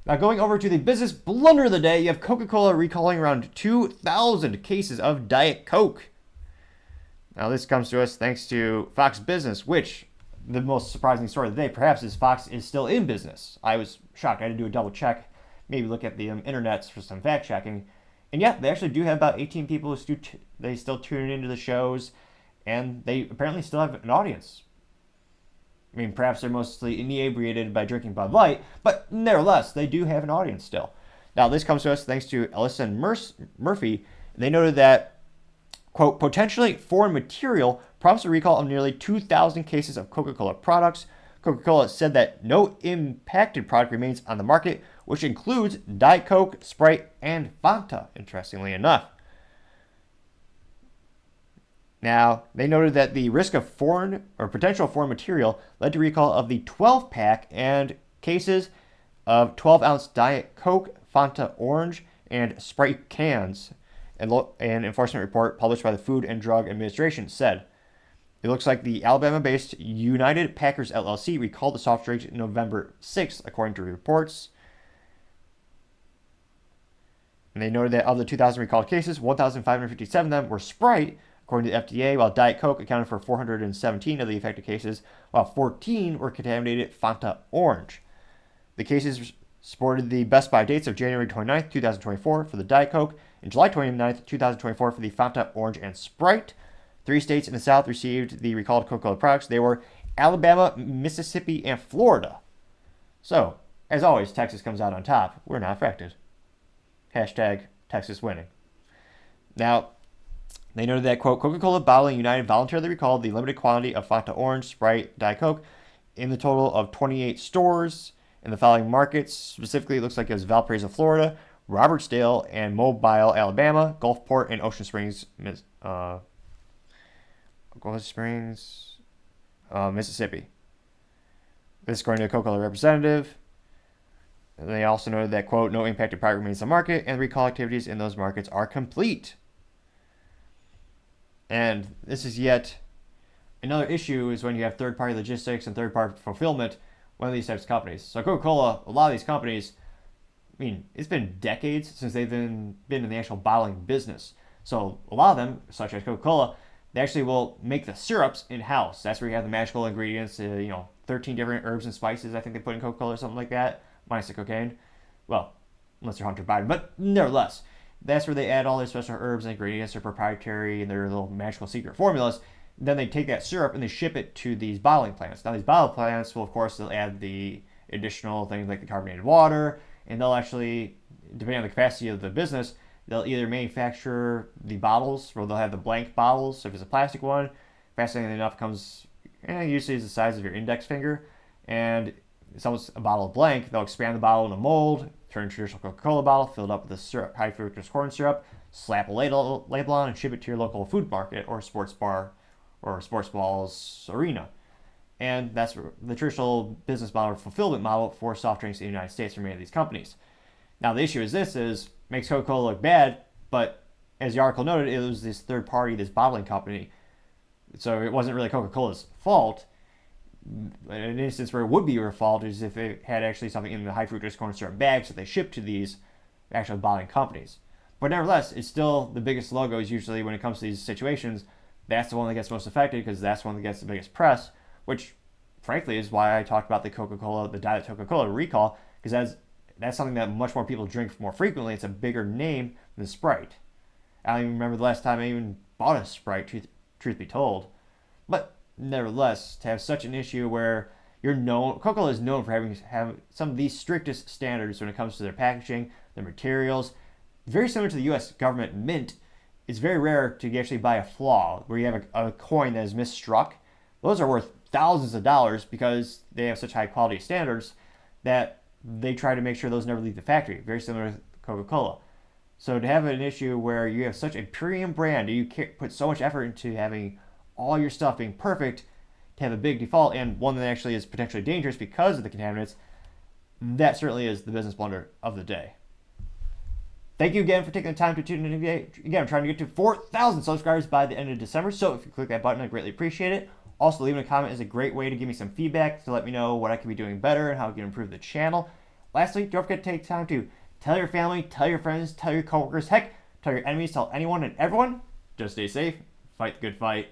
Now, going over to the business blunder of the day, you have Coca-Cola recalling around 2,000 cases of Diet Coke. Now, this comes to us thanks to Fox Business, which, the most surprising story of the day, perhaps, is Fox is still in business. I was shocked. I had to do a double check, maybe look at the internets for some fact checking. And yeah, they actually do have about 18 people who they still tune into the shows, and they apparently still have an audience. I mean, perhaps they're mostly inebriated by drinking Bud Light, but nevertheless, they do have an audience still. Now, this comes to us thanks to Ellison Murphy. They noted that, quote, potentially foreign material prompts a recall of nearly 2,000 cases of Coca-Cola products. Coca-Cola said that no impacted product remains on the market, which includes Diet Coke, Sprite, and Fanta, interestingly enough. Now, they noted that the risk of foreign or potential foreign material led to recall of the 12-pack and cases of 12-ounce Diet Coke, Fanta Orange, and Sprite cans. An enforcement report published by the Food and Drug Administration said, it looks like the Alabama-based United Packers LLC recalled the soft drinks November 6th, according to reports. And they noted that of the 2,000 recalled cases, 1,557 of them were Sprite, according to the FDA, while Diet Coke accounted for 417 of the affected cases, while 14 were contaminated Fanta Orange. The cases sported the Best Buy dates of January 29th, 2024 for the Diet Coke and July 29th, 2024 for the Fanta Orange and Sprite. 3 states in the South received the recalled Coca-Cola products. They were Alabama, Mississippi, and Florida. So, as always, Texas comes out on top. We're not affected. Hashtag Texas winning. Now, they noted that, quote, Coca-Cola Bottling United voluntarily recalled the limited quantity of Fanta Orange, Sprite, Diet Coke in the total of 28 stores in the following markets. Specifically, it looks like it was Valparaiso, Florida, Robertsdale and Mobile, Alabama, Gulfport, and Ocean Springs, Mississippi. This according to a Coca-Cola representative. And they also noted that, quote, no impacted product remains on the market, and recall activities in those markets are complete. And this is yet another issue is when you have third-party logistics and third-party fulfillment, one of these types of companies. So Coca-Cola, a lot of these companies, I mean, it's been decades since they've been in the actual bottling business. So a lot of them, such as Coca-Cola, they actually will make the syrups in-house. That's where you have the magical ingredients, 13 different herbs and spices I think they put in Coca-Cola or something like that, minus the cocaine. Well, unless you're Hunter Biden, but nevertheless. That's where they add all their special herbs and ingredients, their proprietary and their little magical secret formulas. Then they take that syrup and they ship it to these bottling plants. Now, these bottling plants will, of course, they'll add the additional things like the carbonated water, and they'll actually, depending on the capacity of the business, they'll either manufacture the bottles, or they'll have the blank bottles. So if it's a plastic one, fascinatingly enough, it comes usually is the size of your index finger, and it's almost a bottle of blank. They'll expand the bottle in a mold, turn a traditional Coca-Cola bottle, fill it up with the syrup, high fructose corn syrup, slap a label on, and ship it to your local food market or sports bar or sports balls arena. And that's the traditional business model or fulfillment model for soft drinks in the United States for many of these companies. Now, the issue is makes Coca-Cola look bad, but as the article noted, it was this third party, this bottling company. So it wasn't really Coca-Cola's fault. An instance where it would be your fault is if it had actually something in the high fructose corn syrup bags that they ship to these actual bottling companies. But nevertheless, it's still the biggest logos usually when it comes to these situations. That's the one that gets most affected because that's the one that gets the biggest press, which frankly is why I talked about the Diet Coca-Cola recall, because that's something that much more people drink more frequently. It's a bigger name than Sprite. I don't even remember the last time I even bought a Sprite, truth be told. But nevertheless, to have such an issue where Coca-Cola is known for having some of the strictest standards when it comes to their packaging, their materials. Very similar to the U.S. government mint, it's very rare to actually buy a flaw where you have a coin that is misstruck. Those are worth thousands of dollars because they have such high quality standards that they try to make sure those never leave the factory. Very similar to Coca-Cola. So to have an issue where you have such a premium brand, you put so much effort into having all your stuff being perfect, to have a big default and one that actually is potentially dangerous because of the contaminants, that certainly is the business blunder of the day. Thank you again for taking the time to tune in today. Again, I'm trying to get to 4,000 subscribers by the end of December, so if you click that button, I'd greatly appreciate it. Also, leaving a comment is a great way to give me some feedback to let me know what I can be doing better and how I can improve the channel. Lastly, don't forget to take time to tell your family, tell your friends, tell your coworkers, heck, tell your enemies, tell anyone and everyone. Just stay safe, fight the good fight,